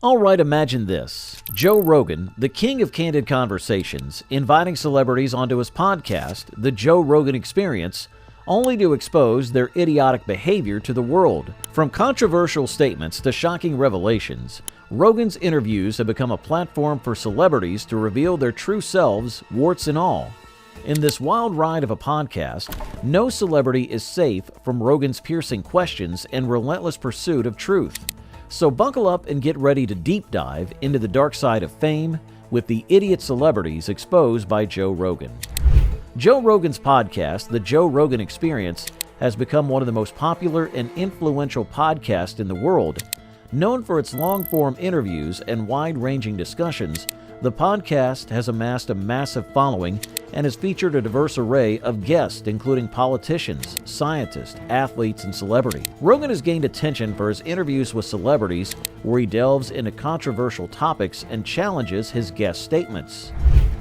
Alright, imagine this. Joe Rogan, the king of candid conversations, inviting celebrities onto his podcast, The Joe Rogan Experience, only to expose their idiotic behavior to the world. From controversial statements to shocking revelations, Rogan's interviews have become a platform for celebrities to reveal their true selves, warts and all. In this wild ride of a podcast, no celebrity is safe from Rogan's piercing questions and relentless pursuit of truth. So buckle up and get ready to deep dive into the dark side of fame with the idiot celebrities exposed by Joe Rogan. Joe Rogan's podcast, The Joe Rogan Experience, has become one of the most popular and influential podcasts in the world. Known for its long-form interviews and wide-ranging discussions, the podcast has amassed a massive following and has featured a diverse array of guests, including politicians, scientists, athletes, and celebrities. Rogan has gained attention for his interviews with celebrities, where he delves into controversial topics and challenges his guest statements.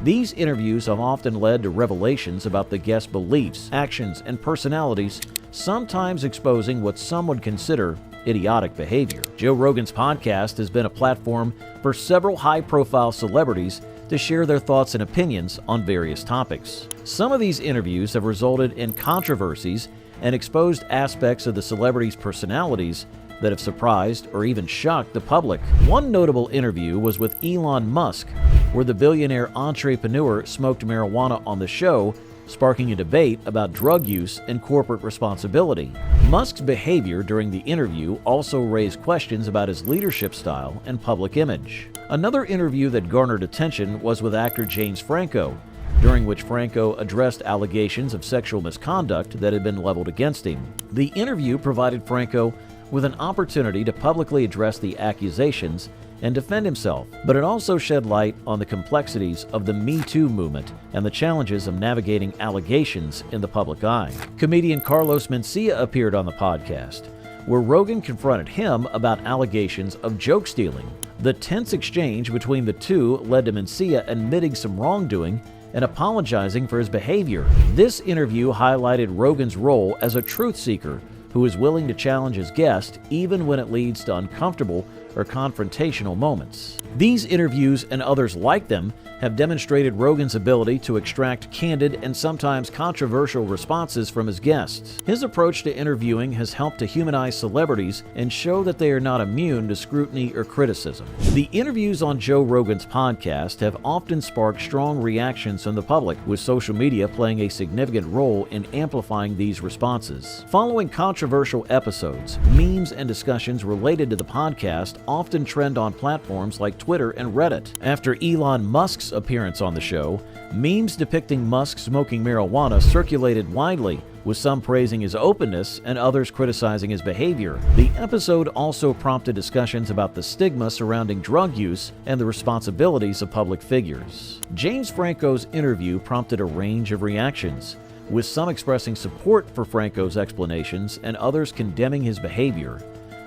These interviews have often led to revelations about the guest's beliefs, actions, and personalities, sometimes exposing what some would consider idiotic behavior. Joe Rogan's podcast has been a platform for several high-profile celebrities to share their thoughts and opinions on various topics. Some of these interviews have resulted in controversies and exposed aspects of the celebrities' personalities that have surprised or even shocked the public. One notable interview was with Elon Musk, where the billionaire entrepreneur smoked marijuana on the show, sparking a debate about drug use and corporate responsibility. Musk's behavior during the interview also raised questions about his leadership style and public image. Another interview that garnered attention was with actor James Franco, during which Franco addressed allegations of sexual misconduct that had been leveled against him. The interview provided Franco with an opportunity to publicly address the accusations and defend himself, but it also shed light on the complexities of the Me Too movement and the challenges of navigating allegations in the public eye. Comedian Carlos Mencia appeared on the podcast, where Rogan confronted him about allegations of joke stealing. The tense exchange between the two led to Mencia admitting some wrongdoing and apologizing for his behavior. This interview highlighted Rogan's role as a truth seeker who is willing to challenge his guest even when it leads to uncomfortable or confrontational moments. These interviews and others like them have demonstrated Rogan's ability to extract candid and sometimes controversial responses from his guests. His approach to interviewing has helped to humanize celebrities and show that they are not immune to scrutiny or criticism. The interviews on Joe Rogan's podcast have often sparked strong reactions from the public, with social media playing a significant role in amplifying these responses. Following controversial episodes, memes and discussions related to the podcast often trend on platforms like Twitter and Reddit. After Elon Musk's appearance on the show, memes depicting Musk smoking marijuana circulated widely, with some praising his openness and others criticizing his behavior. The episode also prompted discussions about the stigma surrounding drug use and the responsibilities of public figures. James Franco's interview prompted a range of reactions, with some expressing support for Franco's explanations and others condemning his behavior.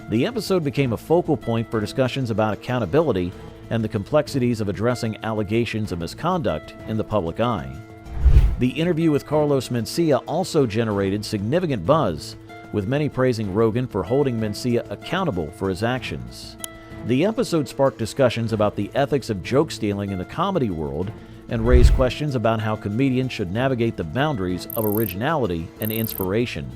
The episode became a focal point for discussions about accountability and the complexities of addressing allegations of misconduct in the public eye. The interview with Carlos Mencia also generated significant buzz, with many praising Rogan for holding Mencia accountable for his actions. The episode sparked discussions about the ethics of joke stealing in the comedy world and raised questions about how comedians should navigate the boundaries of originality and inspiration.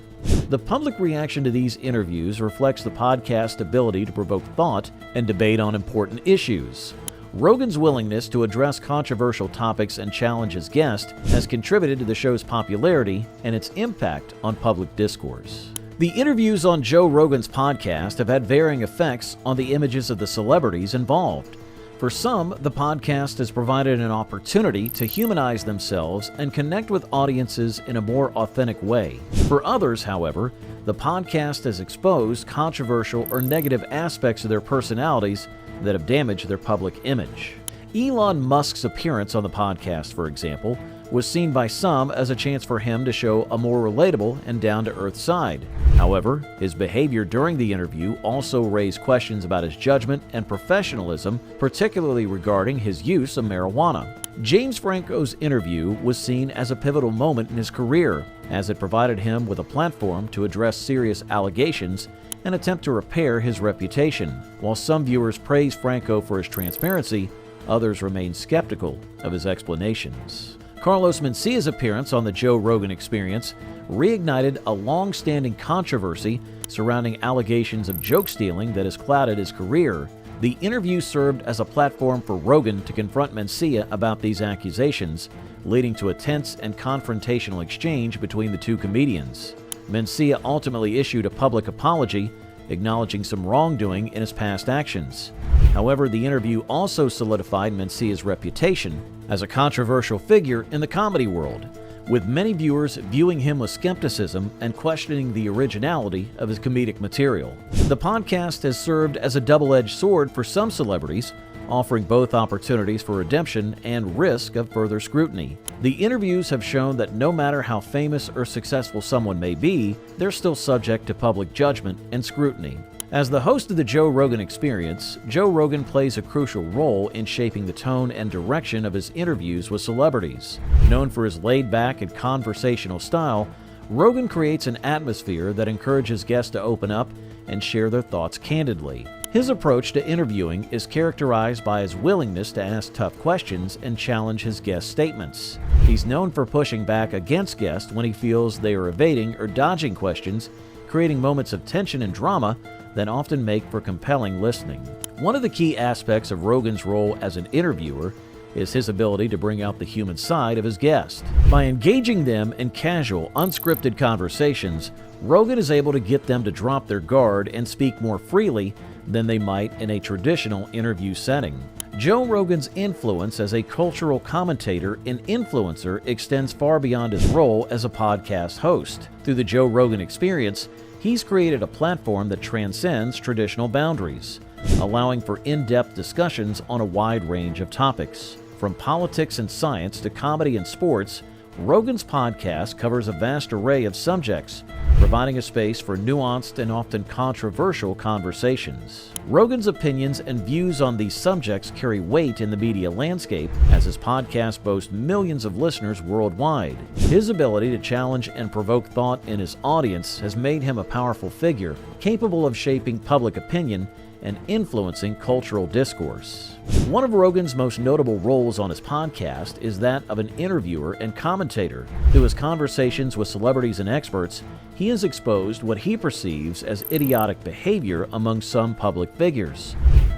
The public reaction to these interviews reflects the podcast's ability to provoke thought and debate on important issues. Rogan's willingness to address controversial topics and challenge his guest has contributed to the show's popularity and its impact on public discourse. The interviews on Joe Rogan's podcast have had varying effects on the images of the celebrities involved. For some, the podcast has provided an opportunity to humanize themselves and connect with audiences in a more authentic way. For others, however, the podcast has exposed controversial or negative aspects of their personalities that have damaged their public image. Elon Musk's appearance on the podcast, for example, was seen by some as a chance for him to show a more relatable and down-to-earth side. However, his behavior during the interview also raised questions about his judgment and professionalism, particularly regarding his use of marijuana. James Franco's interview was seen as a pivotal moment in his career, as it provided him with a platform to address serious allegations and attempt to repair his reputation. While some viewers praise Franco for his transparency, others remain skeptical of his explanations. Carlos Mencia's appearance on the Joe Rogan Experience reignited a long-standing controversy surrounding allegations of joke stealing that has clouded his career. The interview served as a platform for Rogan to confront Mencia about these accusations, leading to a tense and confrontational exchange between the two comedians. Mencia ultimately issued a public apology, acknowledging some wrongdoing in his past actions. However, the interview also solidified Mencia's reputation as a controversial figure in the comedy world, with many viewers viewing him with skepticism and questioning the originality of his comedic material. The podcast has served as a double-edged sword for some celebrities, offering both opportunities for redemption and risk of further scrutiny. The interviews have shown that no matter how famous or successful someone may be, they're still subject to public judgment and scrutiny. As the host of the Joe Rogan Experience, Joe Rogan plays a crucial role in shaping the tone and direction of his interviews with celebrities. Known for his laid-back and conversational style, Rogan creates an atmosphere that encourages guests to open up and share their thoughts candidly. His approach to interviewing is characterized by his willingness to ask tough questions and challenge his guest statements. He's known for pushing back against guests when he feels they are evading or dodging questions, creating moments of tension and drama that often make for compelling listening. One of the key aspects of Rogan's role as an interviewer is his ability to bring out the human side of his guest. By engaging them in casual, unscripted conversations, Rogan is able to get them to drop their guard and speak more freely than they might in a traditional interview setting. Joe Rogan's influence as a cultural commentator and influencer extends far beyond his role as a podcast host. Through the Joe Rogan Experience, he's created a platform that transcends traditional boundaries, allowing for in-depth discussions on a wide range of topics. From politics and science to comedy and sports, Rogan's podcast covers a vast array of subjects, providing a space for nuanced and often controversial conversations. Rogan's opinions and views on these subjects carry weight in the media landscape, as his podcast boasts millions of listeners worldwide. His ability to challenge and provoke thought in his audience has made him a powerful figure, capable of shaping public opinion and influencing cultural discourse. One of Rogan's most notable roles on his podcast is that of an interviewer and commentator. Through his conversations with celebrities and experts, he has exposed what he perceives as idiotic behavior among some public figures.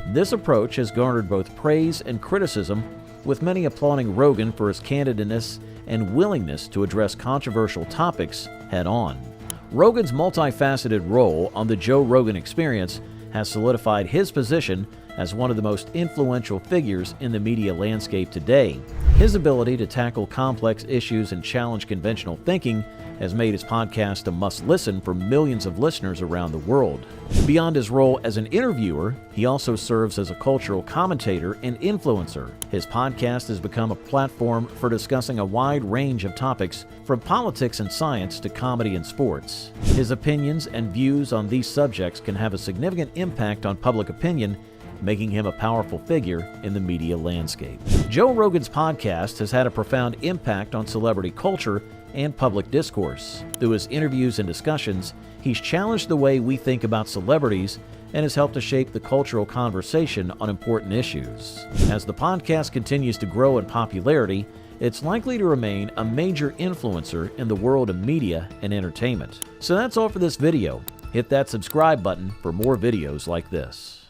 This approach has garnered both praise and criticism, with many applauding Rogan for his candidness and willingness to address controversial topics head-on. Rogan's multifaceted role on the Joe Rogan Experience has solidified his position as one of the most influential figures in the media landscape today. His ability to tackle complex issues and challenge conventional thinking has made his podcast a must-listen for millions of listeners around the world. Beyond his role as an interviewer, he also serves as a cultural commentator and influencer. His podcast has become a platform for discussing a wide range of topics, from politics and science to comedy and sports. His opinions and views on these subjects can have a significant impact on public opinion, making him a powerful figure in the media landscape. Joe Rogan's podcast has had a profound impact on celebrity culture and public discourse. Through his interviews and discussions, he's challenged the way we think about celebrities and has helped to shape the cultural conversation on important issues. As the podcast continues to grow in popularity, it's likely to remain a major influencer in the world of media and entertainment. So that's all for this video. Hit that subscribe button for more videos like this.